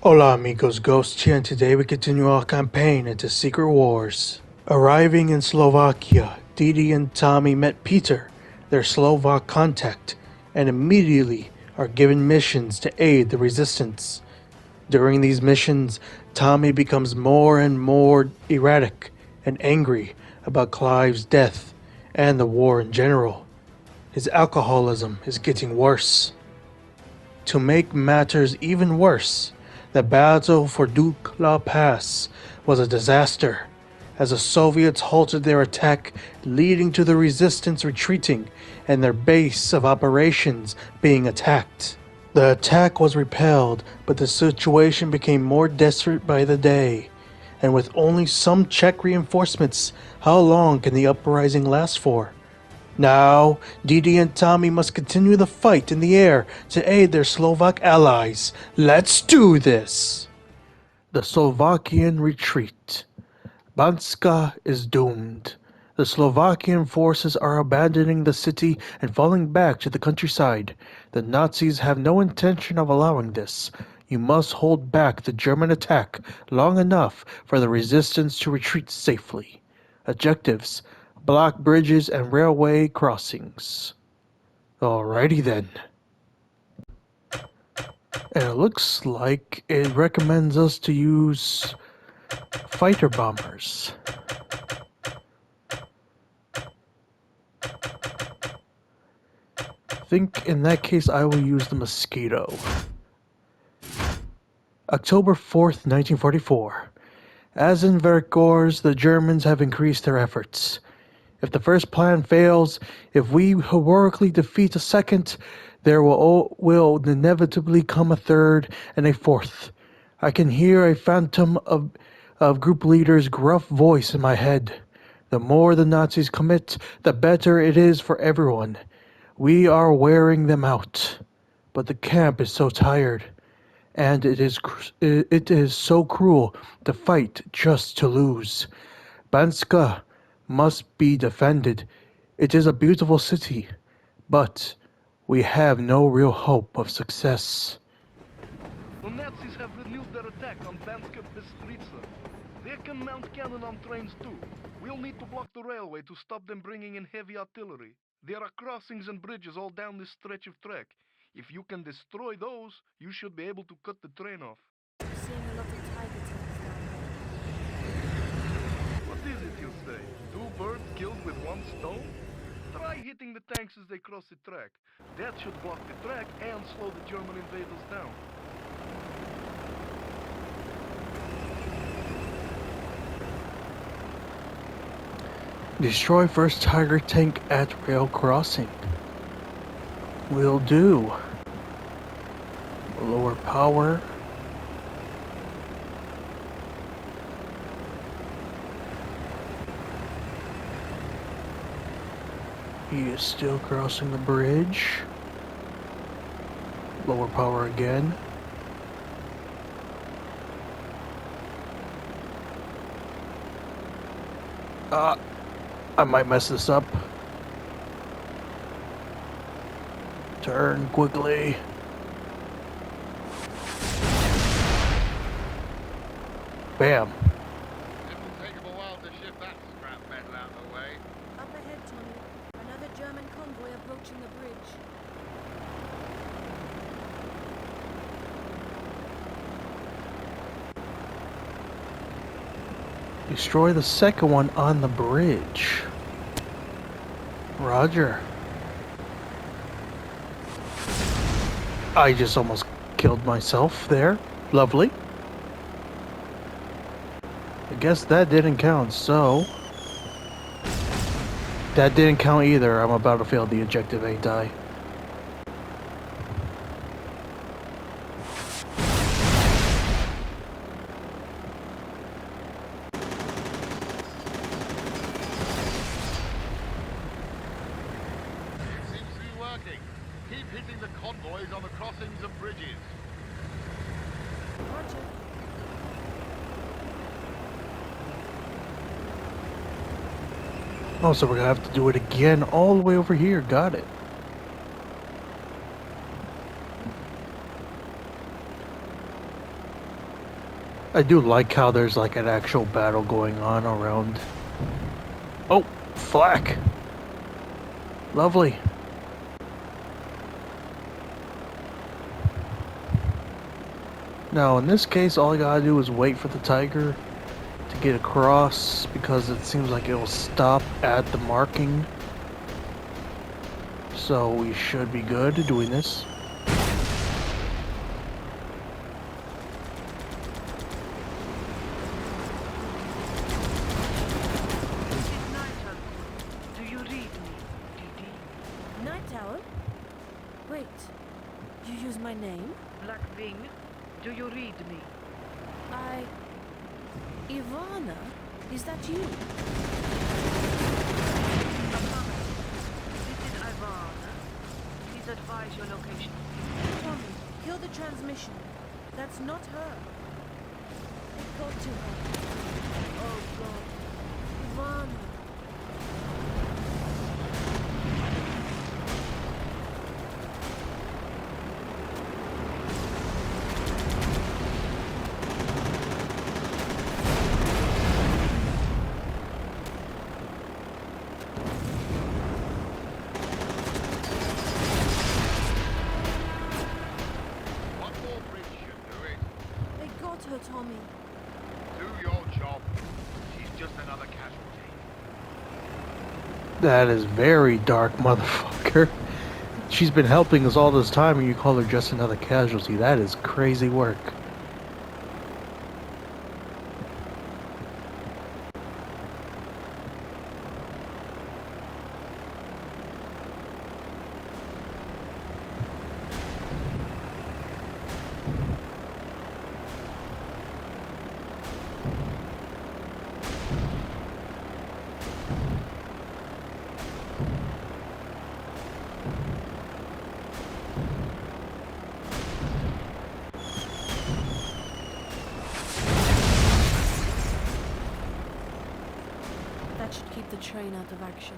Hola amigos, Ghost here, and today we continue our campaign into Secret Wars. Arriving in Slovakia, DeeDee and Tommy met Peter, their Slovak contact, and immediately are given missions to aid the resistance. During these missions, Tommy becomes more and more erratic and angry about Clive's death and the war in general. His alcoholism is getting worse. To make matters even worse, the battle for Dukla Pass was a disaster, as the Soviets halted their attack, leading to the resistance retreating and their base of operations being attacked. The attack was repelled, but the situation became more desperate by the day, and with only some Czech reinforcements, how long can the uprising last for? Now, DeeDee and Tommy must continue the fight in the air to aid their Slovak allies. Let's do this! The Slovakian Retreat. Banska is doomed. The Slovakian forces are abandoning the city and falling back to the countryside. The Nazis have no intention of allowing this. You must hold back the German attack long enough for the resistance to retreat safely. Objectives: block bridges and railway crossings. Alrighty then. And it looks like it recommends us to use fighter bombers. I think in that case I will use the Mosquito. October 4th, 1944. As in Vercors, the Germans have increased their efforts. If the first plan fails, if we heroically defeat a second, there will inevitably come a third and a fourth. I can hear a phantom of group leader's gruff voice in my head. The more the Nazis commit, the better it is for everyone. We are wearing them out. But the camp is so tired, and it is so cruel to fight just to lose. Banska must be defended. It is a beautiful city, but we have no real hope of success. The Nazis have renewed their attack on Banska Bystrica. They can mount cannon on trains too. We'll need to block the railway to stop them bringing in heavy artillery. There are crossings and bridges all down this stretch of track. If you can destroy those, you should be able to cut the train off. I'm seeing a lot of tiger tanks down What is it, you say? 2 birds killed with 1 stone? Try hitting the tanks as they cross the track. That should block the track and slow the German invaders down. Destroy first Tiger tank at rail crossing. Will do. Lower power. He is still crossing the bridge. Lower power again. I might mess this up. Turn quickly. Bam. It will take him a while to ship that scrap metal out of the way. there. Up ahead, Tommy. Another German convoy approaching the bridge. Destroy the second one on the bridge. Roger. I just almost killed myself there. Lovely. I guess that didn't count, so... That didn't count either. I'm about to fail the objective, ain't I? Seems to be working. Keep hitting the convoys on the crossings and bridges. Roger. Oh, so we're gonna have to do it again all the way over here. Got it. I do like how there's like an actual battle going on around. Oh, flak. Lovely. Now, in this case, all I gotta do is wait for the tiger to get across because it seems like it'll stop at the marking. So we should be good doing this. Do you read me, DeeDee? Night Owl? Wait, you use my name? Black Wing, do you read me? Ivana? Is that you? This is Ivana. Please advise your location. Tommy, kill the transmission. That's not her. It got to her. Oh God. Ivana. One more bridge should do it. They got her, Tommy. Do your job. She's just another casualty. That is very dark, motherfucker. She's been helping us all this time and you call her just another casualty. That is crazy work. That should keep the train out of action.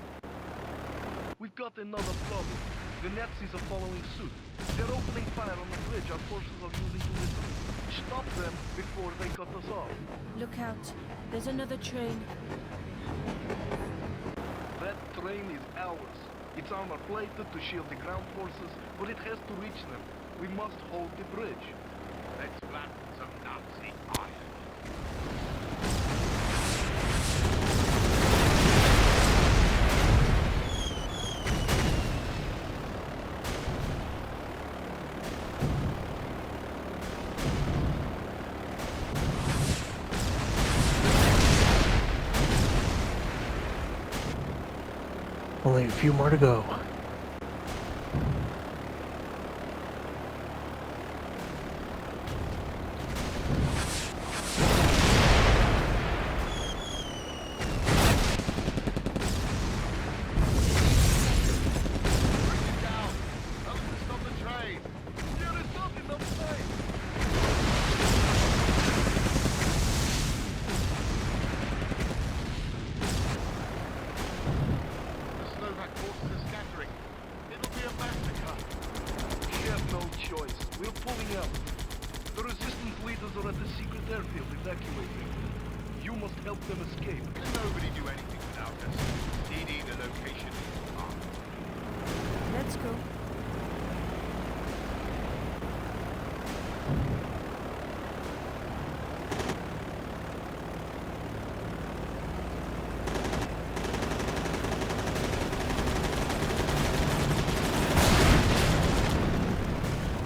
We've got another problem. The Nazis are following suit. They're opening fire on the bridge our forces are using to listen. Stop them before they cut us off. Look out. There's another train. That train is ours. It's armor plated to shield the ground forces, but it has to reach them. We must hold the bridge. Let's flatten some Nazi iron. Only a few more to go. Bring it down. Tell them to stop the train. There is not enough time. The Slovak forces are scattering. It'll be a massacre. We have no choice. We're pulling out. The resistance leaders are at the secret airfield evacuating. You must help them escape. Can nobody do anything without us? DeeDee, the location is marked. Let's go.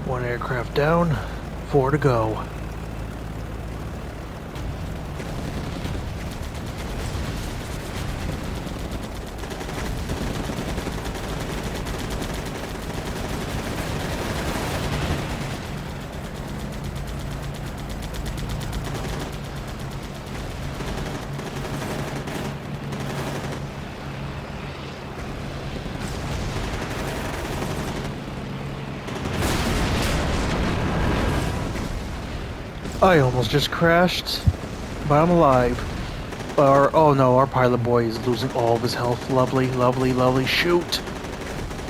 One aircraft down, 4 to go. I almost just crashed, but I'm alive. Oh no, our pilot boy is losing all of his health. Lovely, lovely, lovely. Shoot!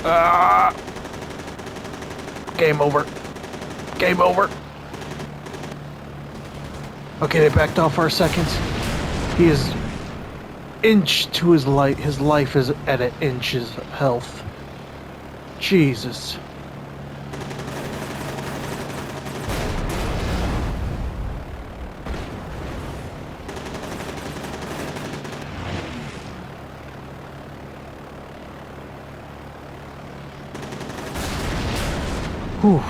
Ah! Game over. Game over. Okay, they backed off for a second. He is inch to his life. His life is at an inch's health. Jesus. Whew.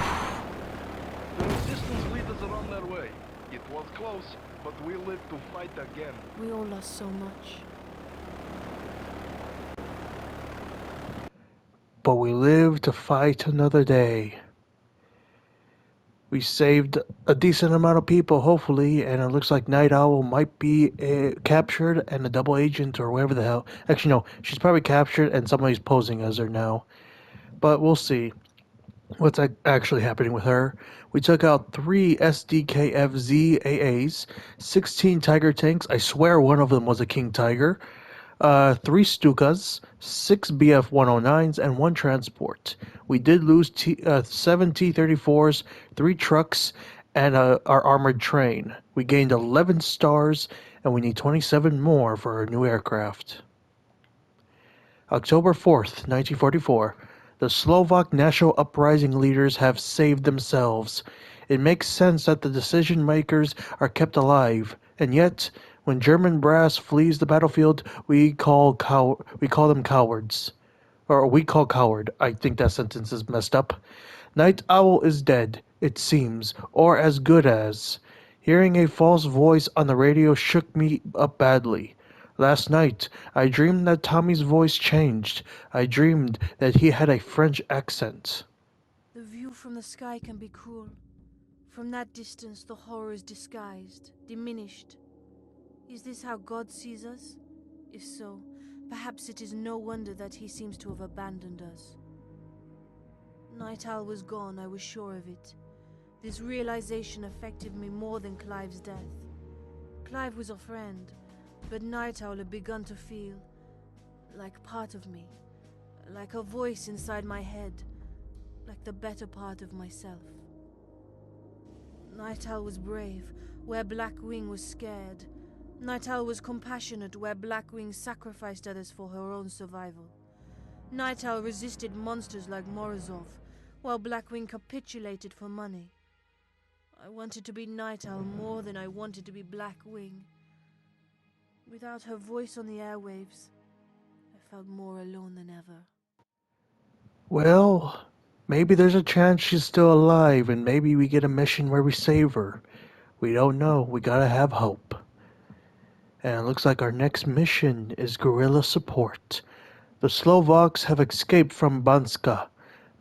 The resistance leaders are on their way. It was close, but we live to fight again. We all lost so much. But we live to fight another day. We saved a decent amount of people, hopefully, and it looks like Night Owl might be captured and a double agent or whatever the hell. Actually, no, she's probably captured and somebody's posing as her now. But we'll see what's actually happening with her. We took out 3 SDKFZ AAs, 16 Tiger tanks. I swear one of them was a King Tiger. 3 Stukas, 6 BF 109s, and 1 transport. We did lose 7 T-34s, 3 trucks, and our armored train. We gained 11 stars, and we need 27 more for our new aircraft. October 4th, 1944. The Slovak national uprising leaders have saved themselves. It makes sense that the decision makers are kept alive, and yet, when German brass flees the battlefield, we call them cowards. Or we call coward. I think that sentence is messed up. Night Owl is dead, it seems, or as good as. Hearing a false voice on the radio shook me up badly. Last night, I dreamed that Tommy's voice changed. I dreamed that he had a French accent. The view from the sky can be cruel. From that distance, the horror is disguised, diminished. Is this how God sees us? If so, perhaps it is no wonder that he seems to have abandoned us. Night Owl was gone, I was sure of it. This realization affected me more than Clive's death. Clive was a friend, but Night Owl had begun to feel like part of me, like a voice inside my head, like the better part of myself. Night Owl was brave, where Blackwing was scared. Night Owl was compassionate, where Blackwing sacrificed others for her own survival. Night Owl resisted monsters like Morozov, while Blackwing capitulated for money. I wanted to be Night Owl more than I wanted to be Blackwing. Without her voice on the airwaves, I felt more alone than ever. Well, maybe there's a chance she's still alive, and maybe we get a mission where we save her. We don't know. We gotta have hope. And it looks like our next mission is Guerilla Support. The Slovaks have escaped from Banska,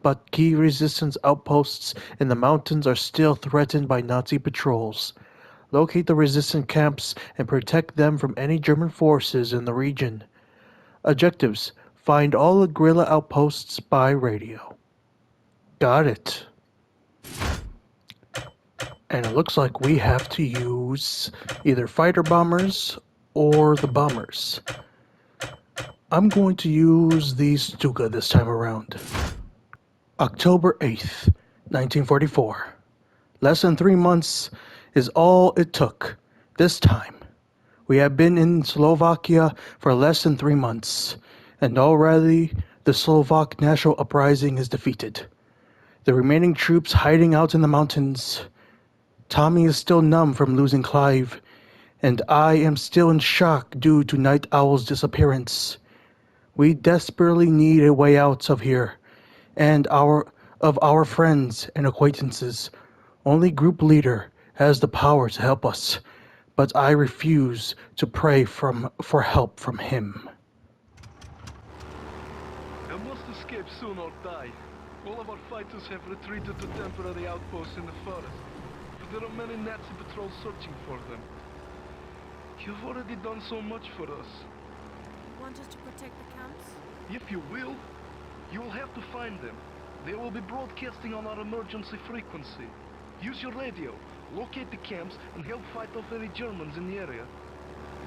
but key resistance outposts in the mountains are still threatened by Nazi patrols. Locate the resistant camps and protect them from any German forces in the region. Objectives: find all the guerrilla outposts by radio. Got it. And it looks like we have to use either fighter bombers or the bombers. I'm going to use the Stuka this time around. October 8th, 1944. Less than 3 months is all it took. This time, we have been in Slovakia for less than 3 months, and already the Slovak national uprising is defeated. The remaining troops hiding out in the mountains. Tommy is still numb from losing Clive, and I am still in shock due to Night Owl's disappearance. We desperately need a way out of here, and of our friends and acquaintances. Only group leader has the power to help us, but I refuse to pray for help from him. I must escape soon or die. All of our fighters have retreated to temporary outposts in the forest, but there are many Nazi patrols searching for them. You've already done so much for us. You want us to protect the camps? If you will have to find them. They will be broadcasting on our emergency frequency. Use your radio, locate the camps, and help fight off any Germans in the area.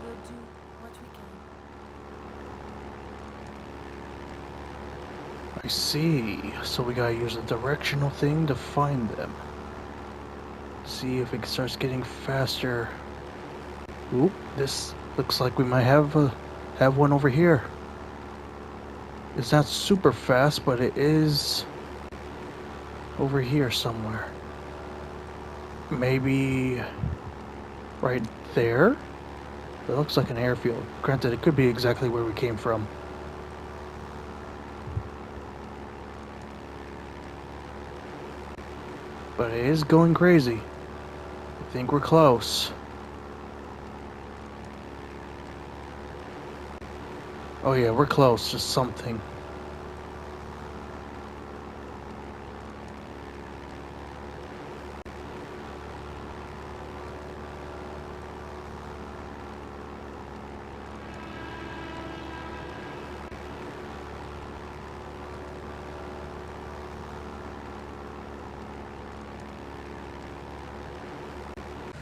We'll do what we can. I see. So we gotta use a directional thing to find them. See if it starts getting faster Oop, this looks like we might have one over here. It's not super fast, but it is over here somewhere. Maybe right there? It looks like an airfield. Granted, it could be exactly where we came from. But it is going crazy. I think we're close. Oh yeah, we're close to something.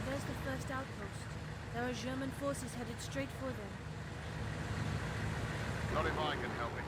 There's the first outpost. There are German forces headed straight for them. Not if I can help it.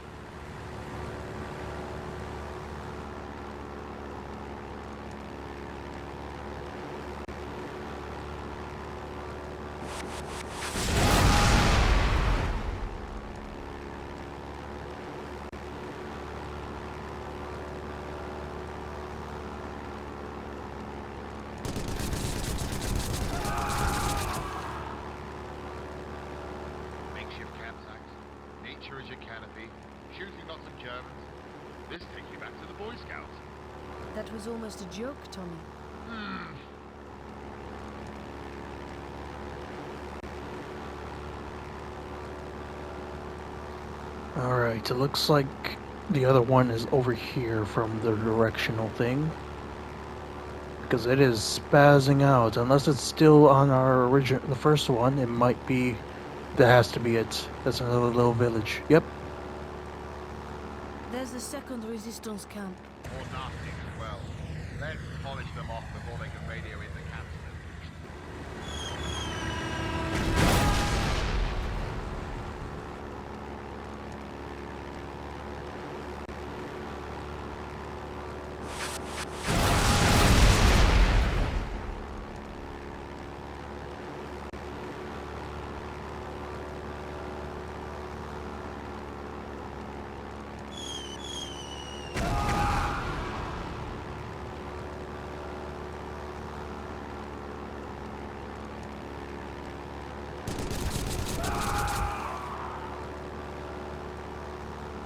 Makeshift campsites, nature as your canopy, shooting lots of Germans. This takes you back to the Boy Scouts. That was almost a joke, Tommy. Alright, it looks like the other one is over here from the directional thing. Because it is spazzing out. Unless it's still on our the first one, it might be. That has to be it. That's another little village. Yep. There's the second resistance camp. More nasty as well. Let's polish them off before they can radio in the camps.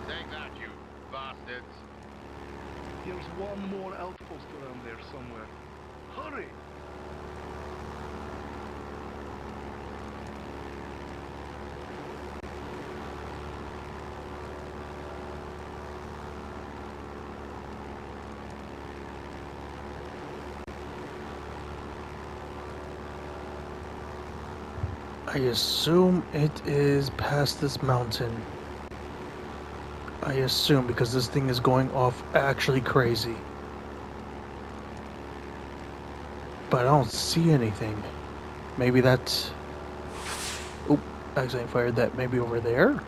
Take that, you bastards. There's one more outpost around there somewhere. Hurry! I assume it is past this mountain. I assume, because this thing is going off actually crazy. But I don't see anything. Maybe that's... Oop, I accidentally fired that. Maybe over there?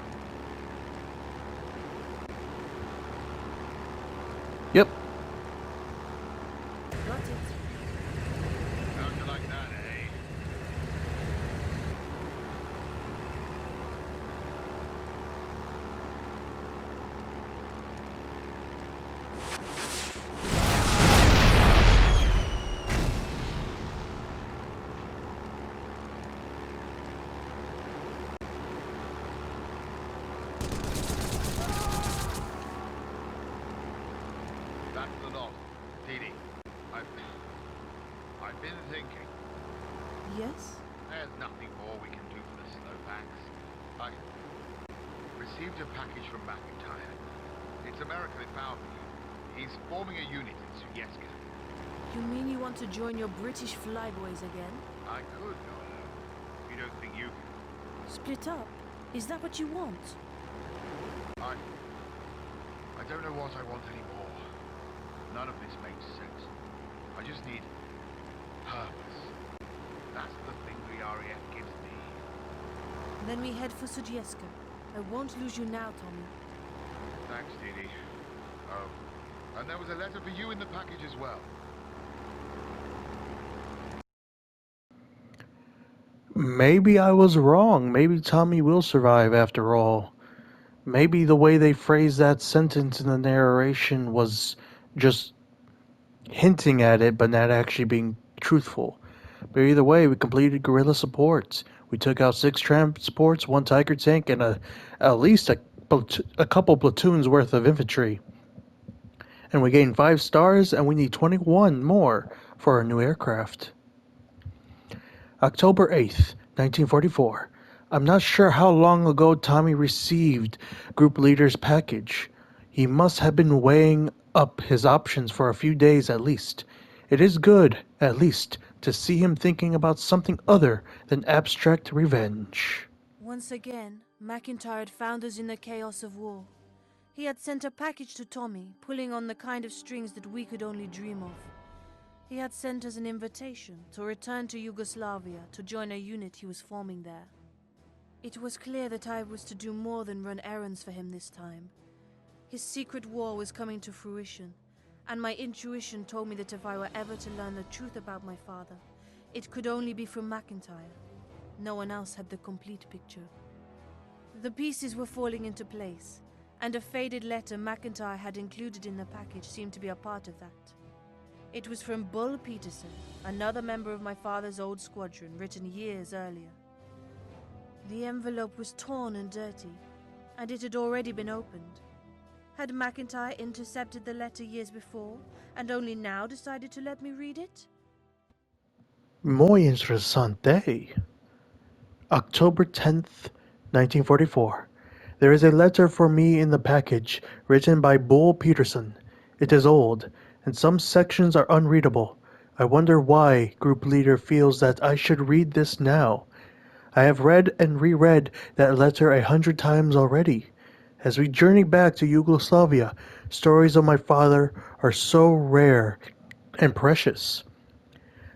Yep. Got it. How'd you like that, eh? That's the lot. DeeDee, I've been thinking. Yes? There's nothing more we can do for the Slovaks. I received a package from McIntyre. It's American in found me. He's forming a unit in Sudjeska. You mean you want to join your British flyboys again? I could go alone. You don't think you can? Split up? Is that what you want? I don't know what I want anymore. None of this makes sense. I just need purpose. That's the thing the RAF gives me. Then we head for Sudjeska. I won't lose you now, Tommy. Thanks, DeeDee. Oh, and there was a letter for you in the package as well. Maybe I was wrong. Maybe Tommy will survive after all. Maybe the way they phrased that sentence in the narration was just hinting at it, but not actually being truthful. But either way, we completed Guerilla Support. We took out 6 transports, 1 Tiger tank, and at least a couple platoons worth of infantry. And we gained 5 stars, and we need 21 more for our new aircraft. October 8th, 1944. I'm not sure how long ago Tommy received Group Leader's package. He must have been weighing up his options for a few days at least. It is good, at least, to see him thinking about something other than abstract revenge. Once again, McIntyre had found us in the chaos of war. He had sent a package to Tommy, pulling on the kind of strings that we could only dream of. He had sent us an invitation to return to Yugoslavia to join a unit he was forming there. It was clear that I was to do more than run errands for him this time. His secret war was coming to fruition, and my intuition told me that if I were ever to learn the truth about my father, it could only be from McIntyre. No one else had the complete picture. The pieces were falling into place, and a faded letter McIntyre had included in the package seemed to be a part of that. It was from Bull Peterson, another member of my father's old squadron, written years earlier. The envelope was torn and dirty, and it had already been opened. Had McIntyre intercepted the letter years before, and only now decided to let me read it? Muy interesante. October 10th, 1944. There is a letter for me in the package, written by Bull Peterson. It is old, and some sections are unreadable. I wonder why Group Leader feels that I should read this now. I have read and reread that letter 100 times already. As we journey back to Yugoslavia, stories of my father are so rare and precious.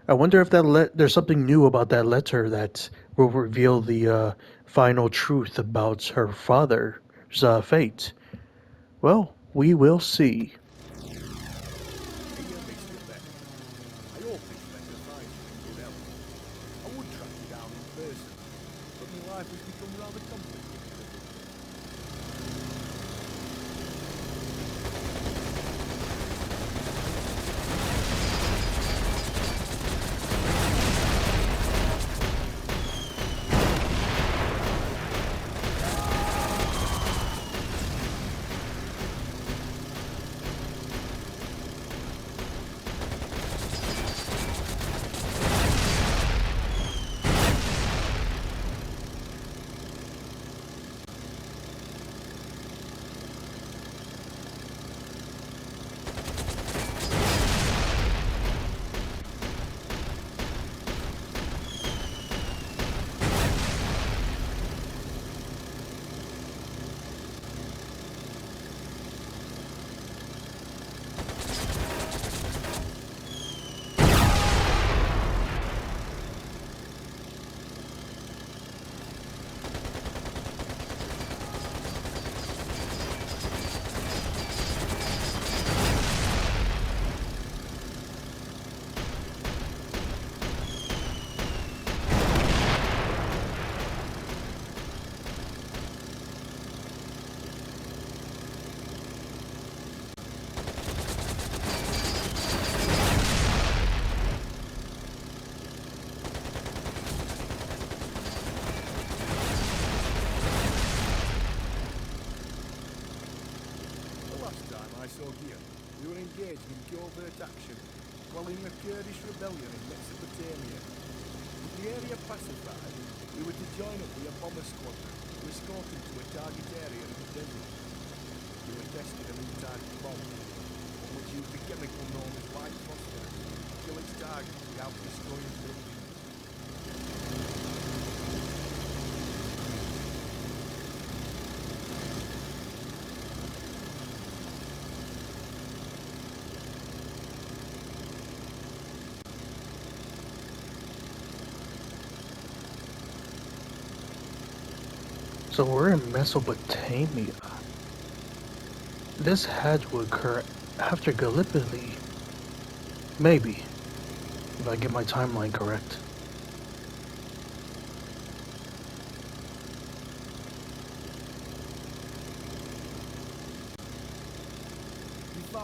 I wonder if there's something new about that letter that will reveal the final truth about her father's fate. Well, we will see. Dear Mr. Beck, I hope this letter finds you in good health. I would track you down in person, but my life has become rather complicated. We were engaged in covert action, quelling a Kurdish rebellion in Mesopotamia. With the area pacified, we were to join up with a bomber squadron to escort him to a target area in the desert. We were testing a new type of bomb, on which used the chemical known as white phosphorus to kill its target without destroying buildings. So we're in Mesopotamia. This had to occur after Gallipoli. Maybe, if I get my timeline correct.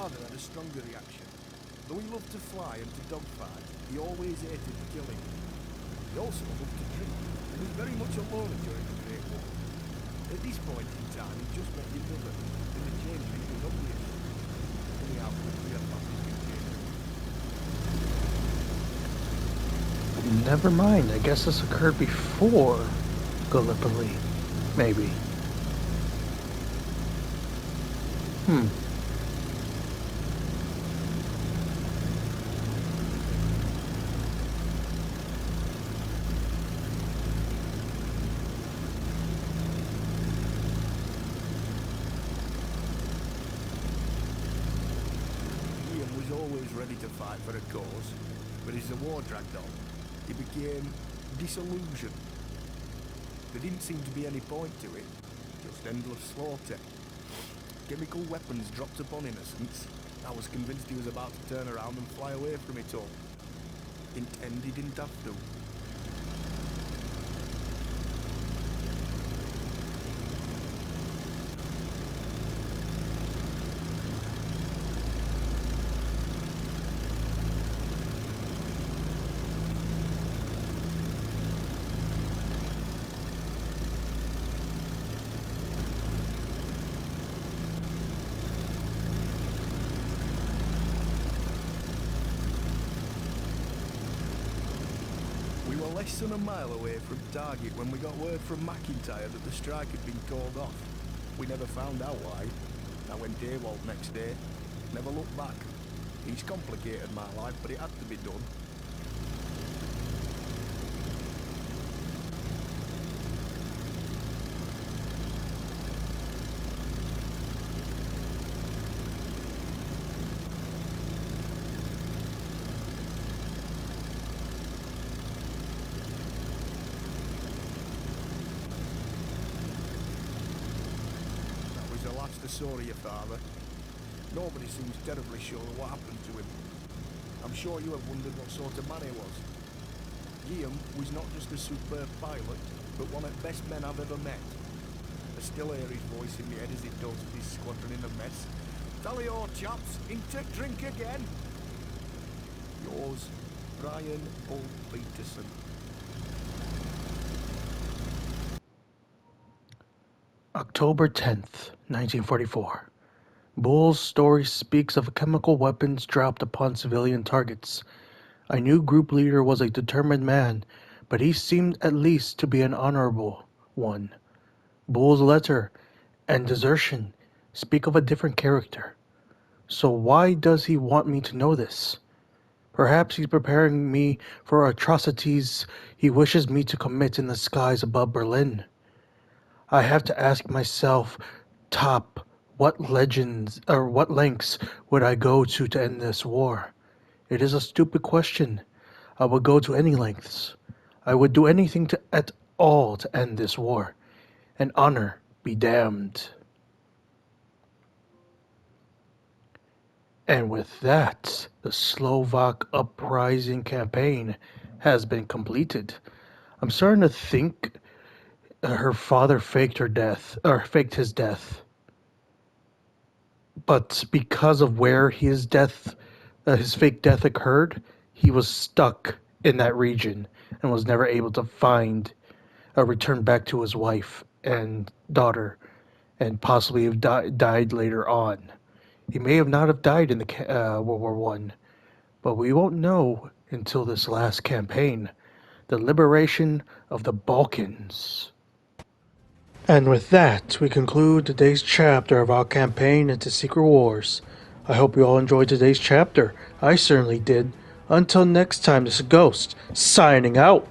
father had a stronger reaction. Though he loved to fly and to dogfight, he always hated killing. He also loved to drink, and was very much alone during the Great War. At this point in time, he just met his brother, and the change was obvious. Anyhow, we had passes continued. Never mind, I guess this occurred before Gallipoli. Maybe. Ian was always ready to fight for a cause, but as the war dragged on, he became disillusioned. There didn't seem to be any point to it, just endless slaughter. Chemical weapons dropped upon innocents. I was convinced he was about to turn around and fly away from it all. In the end, he didn't have to. Less than a mile away from target when we got word from McIntyre that the strike had been called off. We never found out why. I went AWOL next day. Never looked back. He's complicated my life, but it had to be done. I saw your father. Nobody seems terribly sure what happened to him. I'm sure you have wondered what sort of man he was. Guillaume was not just a superb pilot, but one of the best men I've ever met. I still hear his voice in my head as he talks with his squadron in a mess. Tally ho, chaps, into drink again. Yours, Brian Bull Peterson. October 10th, 1944. Bull's story speaks of chemical weapons dropped upon civilian targets. I knew group leader was a determined man, but he seemed at least to be an honorable one. Bull's letter and desertion speak of a different character. So why does he want me to know this? Perhaps he's preparing me for atrocities he wishes me to commit in the skies above Berlin. I have to ask myself, what lengths would I go to end this war? It is a stupid question. I would go to any lengths. I would do anything at all to end this war. And honor be damned. And with that, the Slovak Uprising campaign has been completed. I'm starting to think her father faked his death. But because of where his fake death occurred, he was stuck in that region and was never able to return back to his wife and daughter, and possibly have died later on. He may have not have died in the World War One, but we won't know until this last campaign, the liberation of the Balkans. And with that, we conclude today's chapter of our campaign into Secret Wars. I hope you all enjoyed today's chapter. I certainly did. Until next time, this is Ghost, signing out.